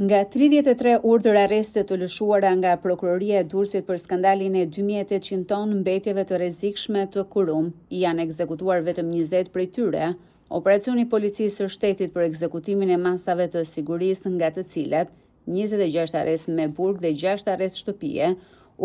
Nga 33 urdhër arreste të lëshuara nga Prokuroria e Durrësit për skandalin e 2800 tonë mbetjeve të rrezikshme të kurum, janë ekzekutuar vetëm 20 prej tyre. Operacioni i Policisë së Shtetit për ekzekutimin e masave të sigurisë, nga të cilat 26 arrest me burg dhe 6 arrest shtëpie,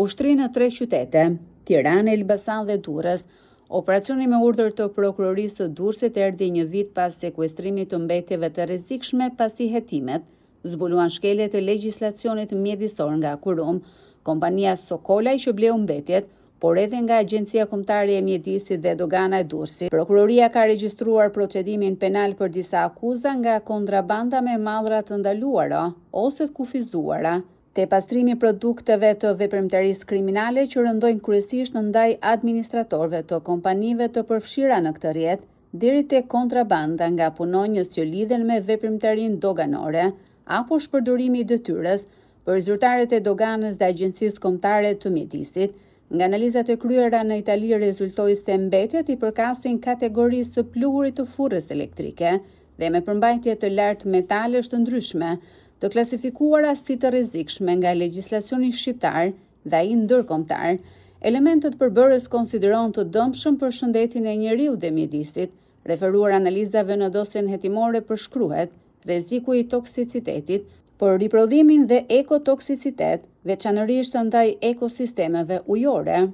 ushtri në 3 qytete, Tiranë, Elbasan dhe Durrës. Operacioni me urdhër të Prokurorisë së Durrësit erdhi një vit pas sekuestrimit të mbetjeve të rrezikshme pasi hetimet zbuluan shkeljet e legjislacionit mjedisor nga kurum, kompania Sokolaj që bleu mbetjet, por edhe nga Agjencia Kombëtare e Mjedisit dhe Dogana e Durrësit. Prokuroria ka regjistruar procedimin penal për disa akuza nga kontrabanda me mallra të ndaluara ose të kufizuara, te pastrimi i produkteve të veprimtarisë kriminale që rëndojnë kryesisht ndaj administratorëve të kompanive të përfshira në këtë rrjet, deri te kontrabanda nga punonjës që lidhen me veprimtarinë doganore, apo shpërdorimi i detyrës për zyrtarët e doganës dhe Agjencisë Kombëtare të Mjedisit. Nga analizat e kryera në Itali rezultoi se mbetjet i përkasin kategorisë së pluhurit të furrës elektrike dhe me përmbajtje të lartë metalesh të ndryshme, të klasifikuara si të rrezikshme nga legjislacioni shqiptar dhe ai ndërkombëtar. Elementët përbërës konsiderohen të dëmshëm për shëndetin e njeriu dhe mjedisit. Referuar analizave në dosjen hetimore përshkruhet rreziku i toksicitetit për riprodhimin dhe ekotoksicitet, veçanërisht ndaj ekosistemeve ujore.